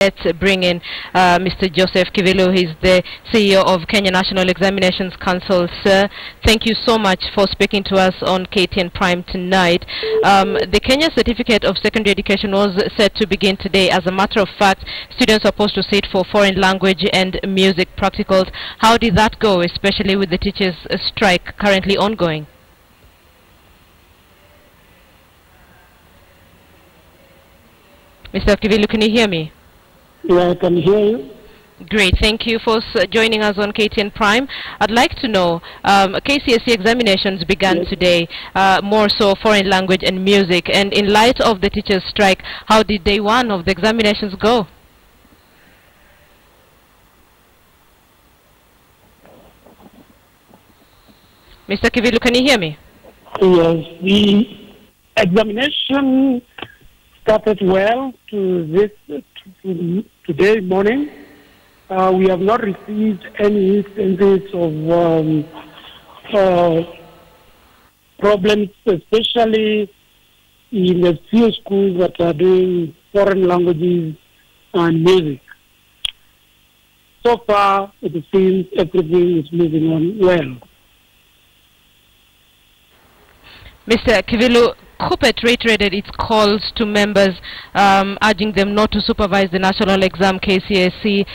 Let's bring in Mr. Joseph Kivilu. He's the CEO of Kenya National Examinations Council. Sir, thank you so much for speaking to us on KTN Prime tonight. The Kenya Certificate of Secondary Education was set to begin today. As a matter of fact, students are supposed to sit for foreign language and music practicals. How did that go, especially with the teachers' strike currently ongoing? Mr. Kivilu, can you hear me? Yeah, I can hear you. Great. Thank you for joining us on KTN Prime. I'd like to know, KCSE examinations began today, more so foreign language and music. And in light of the teachers' strike, how did day one of the examinations go? Mr. Kivilu, can you hear me? Yes, the examination started well today morning. We have not received any instances of problems, especially in the few schools that are doing foreign languages and music. So far, it seems everything is moving on well. Mr. Kivilu, KUPPET reiterated its calls to members, urging them not to supervise the national exam, KCSE,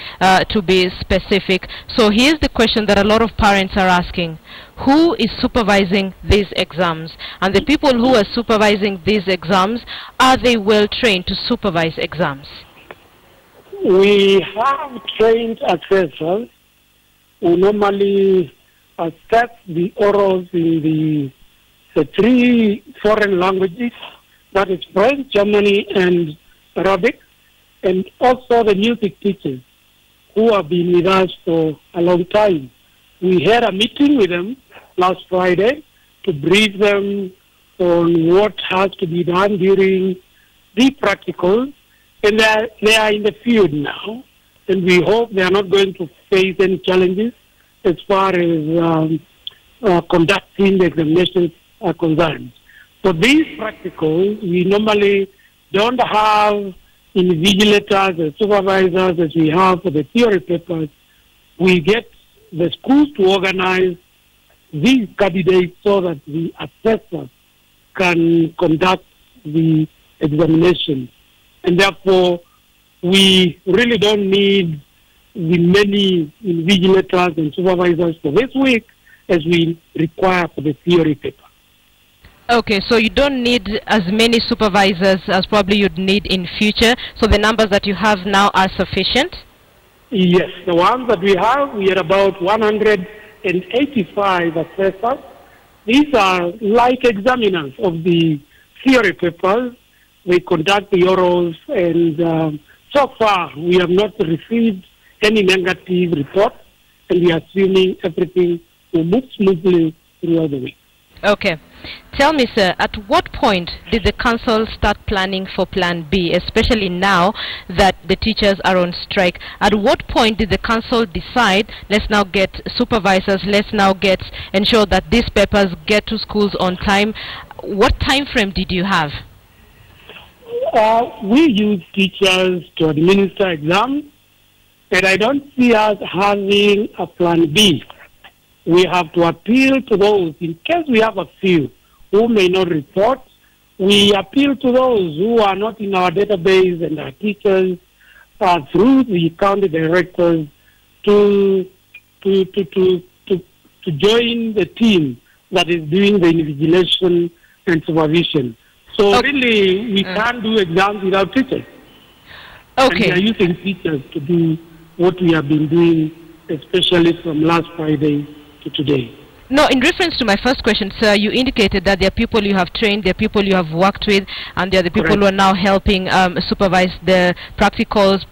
to be specific. So here's the question that a lot of parents are asking. Who is supervising these exams? And the people who are supervising these exams, are they well trained to supervise exams? We have trained assessors who normally assess the orals in the three foreign languages, that is French, Germany, and Arabic, and also the music teachers who have been with us for a long time. We had a meeting with them last Friday to brief them on what has to be done during the practicals, and they are in the field now, and we hope they are not going to face any challenges as far as conducting the examinations are concerned. For these practicals, we normally don't have invigilators and supervisors as we have for the theory papers. We get the schools to organize these candidates so that the assessors can conduct the examination. And therefore, we really don't need the many invigilators and supervisors for this week as we require for the theory paper. Okay, so you don't need as many supervisors as probably you'd need in future. So the numbers that you have now are sufficient? Yes, the ones that we have, we are about 185 assessors. These are like examiners of the theory papers. They conduct the orals, and so far we have not received any negative reports, and we are assuming everything will move smoothly throughout the week. Okay. Tell me, sir, at what point did the council start planning for Plan B, especially now that the teachers are on strike? At what point did the council decide, let's now get supervisors, let's now ensure that these papers get to schools on time? What time frame did you have? We use teachers to administer exams, and I don't see us having a Plan B. We have to appeal to those, in case we have a few who may not report, we appeal to those who are not in our database and our teachers through the county directors to join the team that is doing the invigilation and supervision. So really, we can't do exams without teachers. Okay. And we are using teachers to do what we have been doing, especially from last Friday to today. No, in reference to my first question, sir, you indicated that there are people you have trained, there are people you have worked with, and there are the people who are now helping supervise the practicals,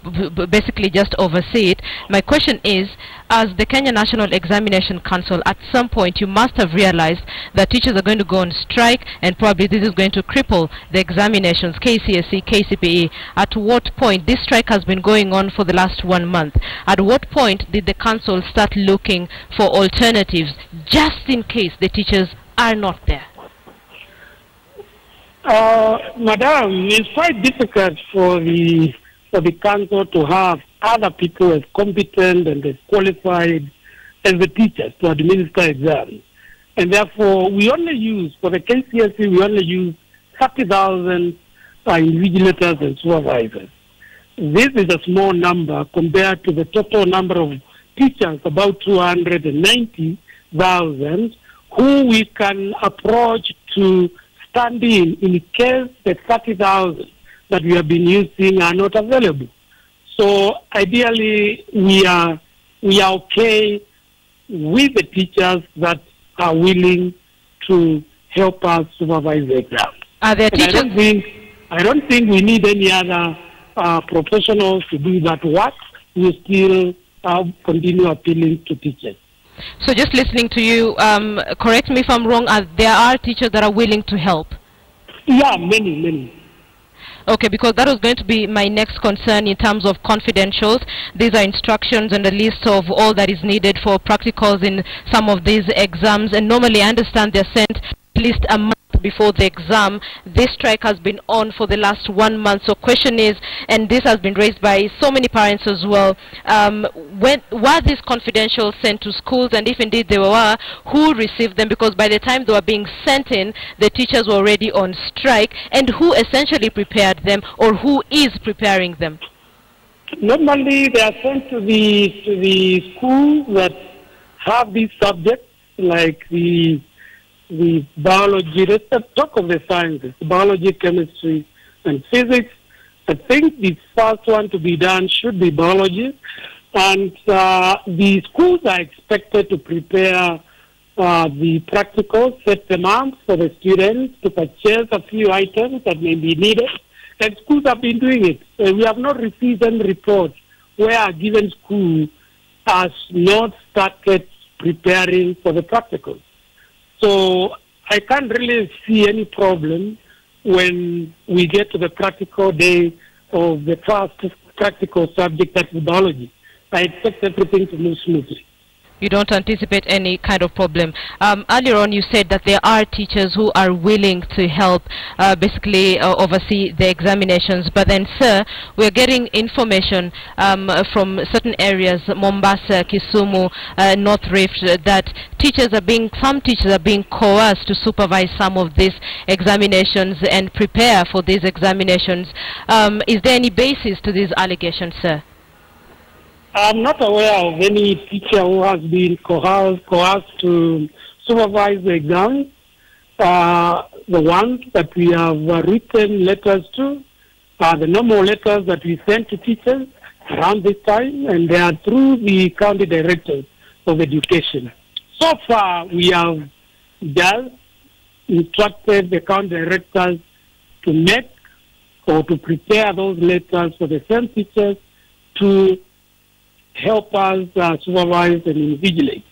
basically just oversee it. My question is, as the Kenya National Examination Council, at some point you must have realized that teachers are going to go on strike, and probably this is going to cripple the examinations, KCSE, KCPE. At what point? This strike has been going on for the last 1 month. At what point did the council start looking for alternatives, just in case the teachers are not there? Madam, it's quite difficult for the for the council to have other people as competent and as qualified as the teachers to administer exams. And therefore, we only use, for the KCSE, we only use 30,000 invigilators and supervisors. This is a small number compared to the total number of teachers, about 290,000, who we can approach to stand in case the 30,000 that we have been using are not available. So ideally, we are okay with the teachers that are willing to help us supervise the exam. Are there teachers? I don't think we need any other professionals to do that work. We still continue appealing to teachers. So just listening to you, correct me if I'm wrong, there are teachers that are willing to help? Yeah, many. Okay, because that was going to be my next concern in terms of confidentials. These are instructions and a list of all that is needed for practicals in some of these exams, and normally I understand they're sent at least a month before the exam. This strike has been on for the last 1 month. So question is, and this has been raised by so many parents as well, were these confidentials sent to schools, and if indeed they were, who received them? Because by the time they were being sent in, the teachers were already on strike, and who essentially prepared them, or who is preparing them? Normally they are sent to the schools that have these subjects, like the biology, let's talk of the sciences, biology, chemistry, and physics. I think the first one to be done should be biology. And the schools are expected to prepare the practicals, set them up for the students to purchase a few items that may be needed. And schools have been doing it. We have not received any report where a given school has not started preparing for the practicals. So I can't really see any problem when we get to the practical day of the first practical subject, that's biology. I expect everything to move smoothly. You don't anticipate any kind of problem. Earlier on you said that there are teachers who are willing to help basically oversee the examinations, but then sir, we're getting information from certain areas, Mombasa, Kisumu, North Rift, that some teachers are being coerced to supervise some of these examinations and prepare for these examinations. Is there any basis to these allegations, sir? I'm not aware of any teacher who has been coerced to supervise the exams. The ones that we have written letters to are the normal letters that we send to teachers around this time, and they are through the county directors of education. So far, we have just instructed the county directors to make or to prepare those letters for the same teachers to help us supervise and invigilate.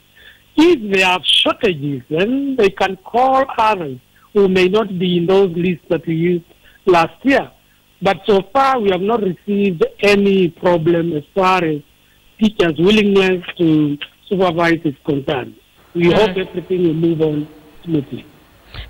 If they have shortages, then they can call others who may not be in those lists that we used last year. But so far, we have not received any problem as far as teachers' willingness to supervise is concerned. We hope everything will move on smoothly.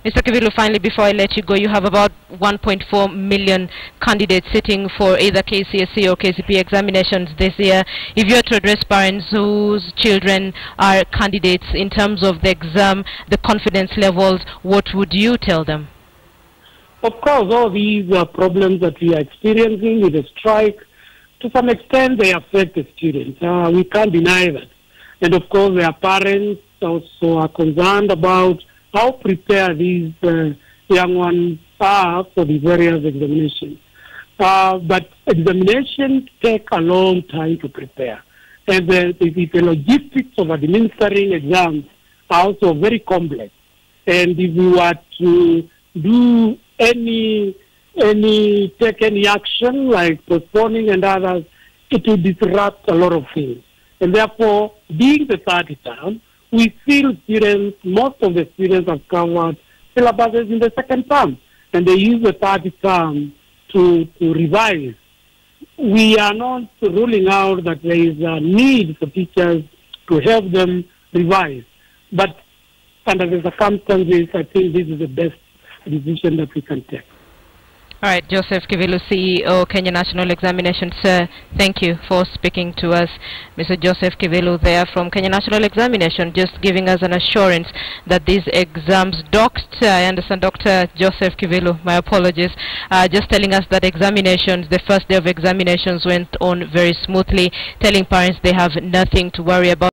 Mr. Kivilu, finally, before I let you go, you have about 1.4 million candidates sitting for either KCSE or KCP examinations this year. If you were to address parents whose children are candidates in terms of the exam, the confidence levels, what would you tell them? Of course, all these problems that we are experiencing with the strike, to some extent, they affect the students. We can't deny that. And of course, their parents also are concerned about how prepared these young ones are for the various examinations. But examinations take a long time to prepare. And the logistics of administering exams are also very complex. And if we were to do take any action like postponing and others, it will disrupt a lot of things. And therefore, being the third term, we feel students, most of the students have covered syllabuses in the second term, and they use the third term to revise. We are not ruling out that there is a need for teachers to help them revise, but under the circumstances, I think this is the best decision that we can take. All right, Joseph Kivilu, CEO, Kenya National Examinations. Sir, thank you for speaking to us. Mr. Joseph Kivilu there from Kenya National Examination, just giving us an assurance that these exams, I understand Dr. Joseph Kivilu, my apologies, just telling us that examinations, the first day of examinations went on very smoothly, telling parents they have nothing to worry about.